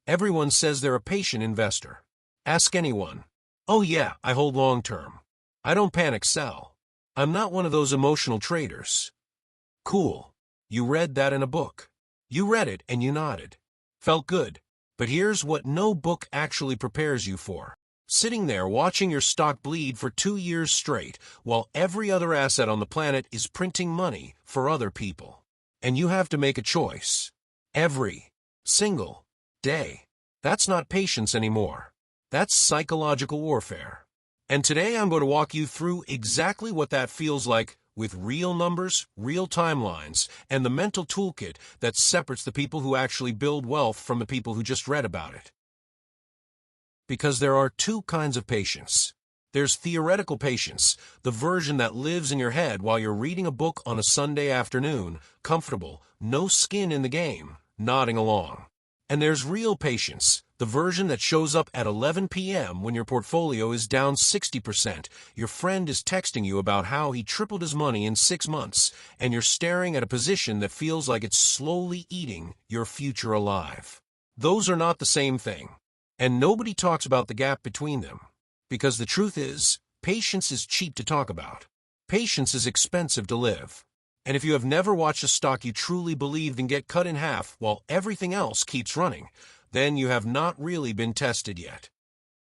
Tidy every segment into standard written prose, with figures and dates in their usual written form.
Everyone says they're a patient investor. Ask anyone. Oh yeah, I hold long-term. I don't panic sell. I'm not one of those emotional traders. Cool. You read that in a book. You read it and you nodded. Felt good. But here's what no book actually prepares you for. Sitting there watching your stock bleed for 2 years straight while every other asset on the planet is printing money for other people. And you have to make a choice. Every single day. That's not patience anymore. That's psychological warfare. And today I'm going to walk you through exactly what that feels like with real numbers, real timelines, and the mental toolkit that separates the people who actually build wealth from the people who just read about it. Because there are two kinds of patience. There's theoretical patience, the version that lives in your head while you're reading a book on a Sunday afternoon, comfortable, no skin in the game, nodding along. And there's real patience, the version that shows up at 11 p.m. when your portfolio is down 60%, your friend is texting you about how he tripled his money in 6 months, and you're staring at a position that feels like it's slowly eating your future alive. Those are not the same thing. And nobody talks about the gap between them. Because the truth is, patience is cheap to talk about. Patience is expensive to live. And if you have never watched a stock you truly believed in get cut in half while everything else keeps running, then you have not really been tested yet.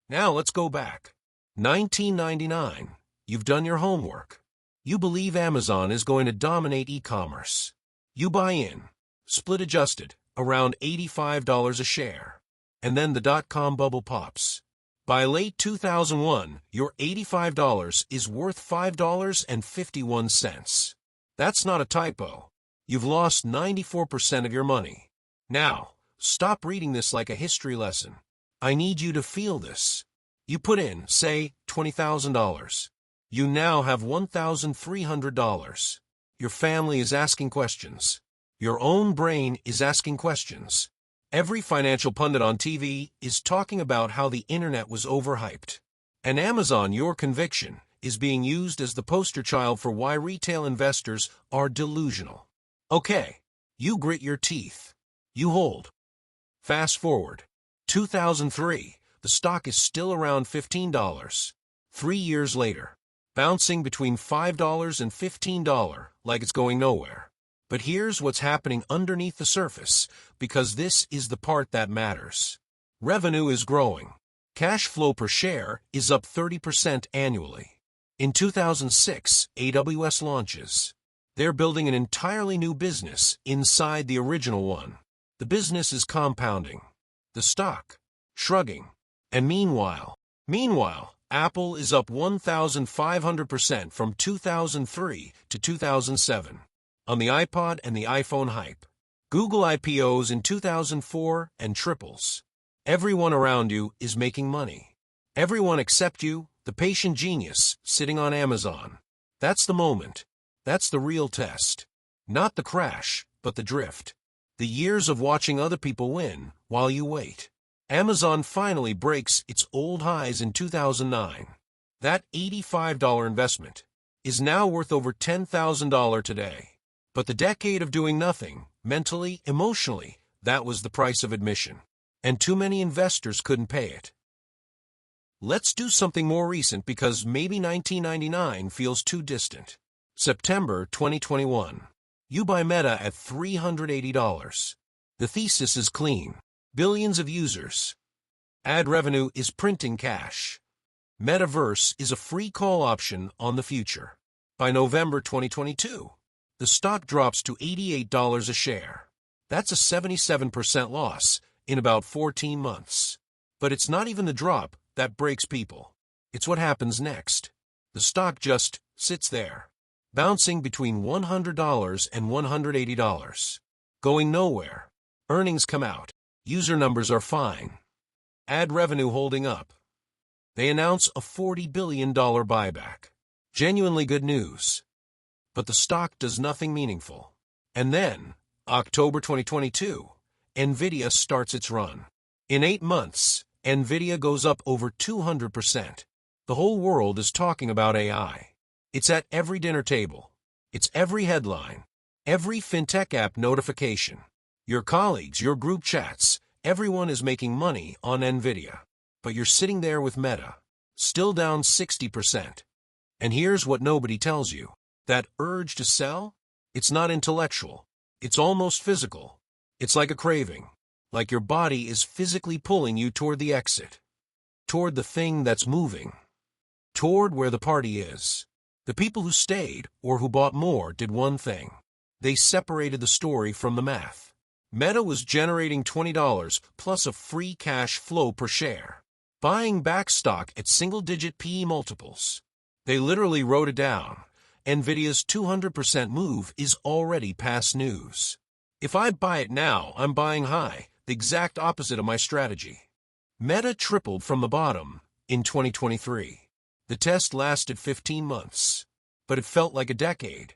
Now let's go back. 1999. You've done your homework. You believe Amazon is going to dominate e-commerce. You buy in, split adjusted, around $85 a share. And then the dot-com bubble pops. By late 2001, your $85 is worth $5.51. That's not a typo. You've lost 94% of your money. Now, stop reading this like a history lesson. I need you to feel this. You put in, say, $20,000. You now have $1,300. Your family is asking questions. Your own brain is asking questions. Every financial pundit on TV is talking about how the internet was overhyped. And Amazon, your conviction, is being used as the poster child for why retail investors are delusional. Okay, you grit your teeth. You hold. Fast forward. 2003, the stock is still around $15. 3 years later, bouncing between $5 and $15 like it's going nowhere. But here's what's happening underneath the surface, because this is the part that matters. Revenue is growing. Cash flow per share is up 30% annually. In 2006, AWS launches. They're building an entirely new business inside the original one. The business is compounding. The stock, shrugging. And meanwhile, Apple is up 1,500% from 2003 to 2007. On the iPod and the iPhone hype. Google IPOs in 2004 and triples. Everyone around you is making money. Everyone except you, the patient genius, sitting on Amazon. That's the moment. That's the real test. Not the crash, but the drift. The years of watching other people win while you wait. Amazon finally breaks its old highs in 2009. That $85 investment is now worth over $10,000 today. But the decade of doing nothing, mentally, emotionally, that was the price of admission. And too many investors couldn't pay it. Let's do something more recent because maybe 1999 feels too distant. September 2021. You buy Meta at $380. The thesis is clean. Billions of users. Ad revenue is printing cash. Metaverse is a free call option on the future. By November 2022. The stock drops to $88 a share. That's a 77% loss in about 14 months. But it's not even the drop that breaks people. It's what happens next. The stock just sits there, bouncing between $100 and $180. Going nowhere. Earnings come out. User numbers are fine. Ad revenue holding up. They announce a $40 billion buyback. Genuinely good news. But the stock does nothing meaningful. And then, October 2022, NVIDIA starts its run. In 8 months, NVIDIA goes up over 200%. The whole world is talking about AI. It's at every dinner table. It's every headline, every fintech app notification. Your colleagues, your group chats, Everyone is making money on Nvidia, but you're sitting there with Meta, still down 60%. And here's what nobody tells you. That urge to sell? It's not intellectual. It's almost physical. It's like a craving. Like your body is physically pulling you toward the exit. Toward the thing that's moving. Toward where the party is. The people who stayed, or who bought more, did one thing. They separated the story from the math. Meta was generating $20 plus a free cash flow per share. Buying back stock at single-digit PE multiples. They literally wrote it down. Nvidia's 200% move is already past news. If I buy it now, I'm buying high, the exact opposite of my strategy. Meta tripled from the bottom in 2023. The test lasted 15 months, but it felt like a decade.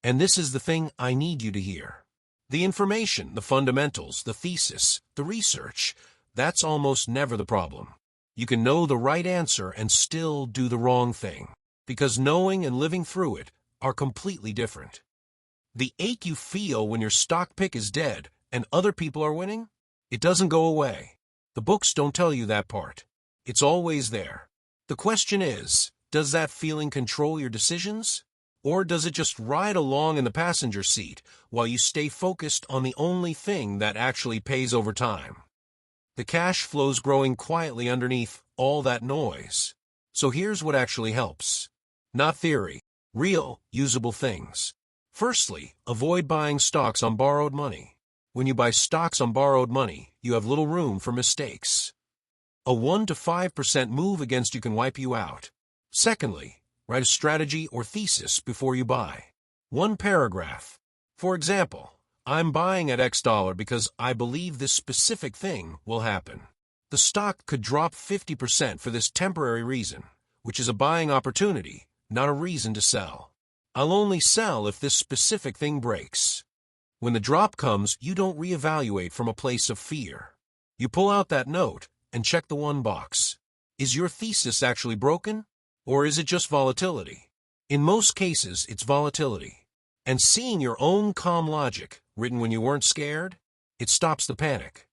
And this is the thing I need you to hear. The information, the fundamentals, the thesis, the research, that's almost never the problem. You can know the right answer and still do the wrong thing, because knowing and living through it are completely different. The ache you feel when your stock pick is dead and other people are winning, it doesn't go away. The books don't tell you that part. It's always there. The question is, does that feeling control your decisions? Or does it just ride along in the passenger seat while you stay focused on the only thing that actually pays over time? The cash flow's growing quietly underneath all that noise. So here's what actually helps. Not theory, real, usable things. Firstly, avoid buying stocks on borrowed money. When you buy stocks on borrowed money, you have little room for mistakes. A 1 to 5% move against you can wipe you out. Secondly, write a strategy or thesis before you buy. One paragraph. For example, I'm buying at X dollar because I believe this specific thing will happen. The stock could drop 50% for this temporary reason, which is a buying opportunity, not a reason to sell. I'll only sell if this specific thing breaks. When the drop comes, you don't reevaluate from a place of fear. You pull out that note and check the one box. Is your thesis actually broken? Or is it just volatility? In most cases, it's volatility. And seeing your own calm logic, written when you weren't scared, it stops the panic.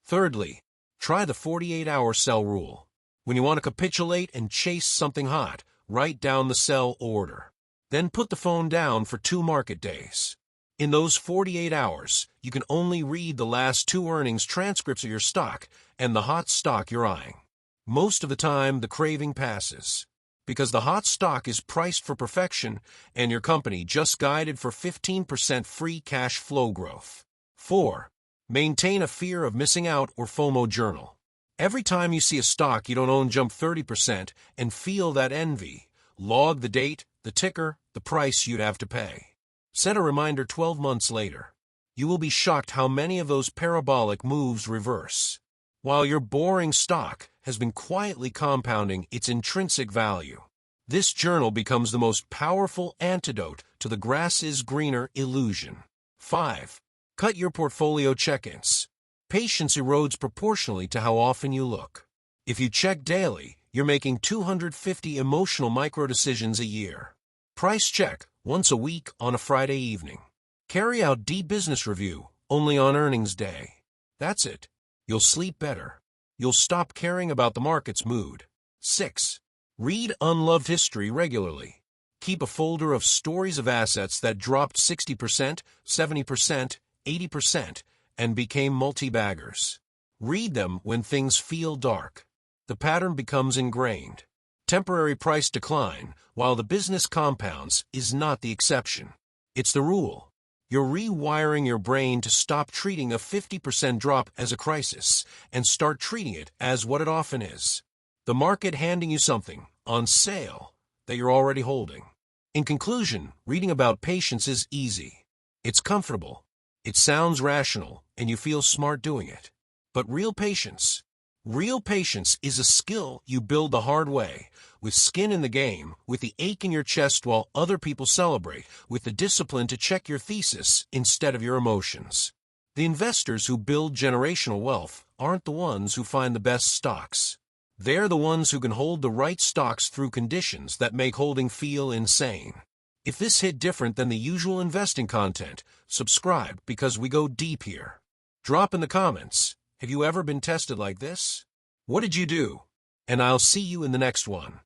Thirdly, try the 48-hour sell rule. When you want to capitulate and chase something hot, write down the sell order. Then put the phone down for 2 market days. In those 48 hours, you can only read the last 2 earnings transcripts of your stock and the hot stock you're eyeing. Most of the time, the craving passes. Because the hot stock is priced for perfection and your company just guided for 15% free cash flow growth. 4. Maintain a fear of missing out or FOMO journal. Every time you see a stock you don't own jump 30% and feel that envy, log the date, the ticker, the price you'd have to pay. Set a reminder 12 months later. You will be shocked how many of those parabolic moves reverse, while your boring stock has been quietly compounding its intrinsic value. This journal becomes the most powerful antidote to the grass is greener illusion. 5. Cut your portfolio check-ins. Patience erodes proportionally to how often you look. If you check daily, you're making 250 emotional micro-decisions a year. Price check once a week on a Friday evening. Carry out deep business review only on earnings day. That's it. You'll sleep better. You'll stop caring about the market's mood. 6. Read unloved history regularly. Keep a folder of stories of assets that dropped 60%, 70%, 80%, and became multi-baggers. Read them when things feel dark. The pattern becomes ingrained. Temporary price decline, while the business compounds, is not the exception. It's the rule. You're rewiring your brain to stop treating a 50% drop as a crisis and start treating it as what it often is. The market handing you something, on sale, that you're already holding. In conclusion, reading about patience is easy. It's comfortable. It sounds rational, and you feel smart doing it. But real patience is a skill you build the hard way, with skin in the game, with the ache in your chest while other people celebrate, with the discipline to check your thesis instead of your emotions. The investors who build generational wealth aren't the ones who find the best stocks. They're the ones who can hold the right stocks through conditions that make holding feel insane. If this hit different than the usual investing content, subscribe because we go deep here. Drop in the comments, Have you ever been tested like this? What did you do? And I'll see you in the next one.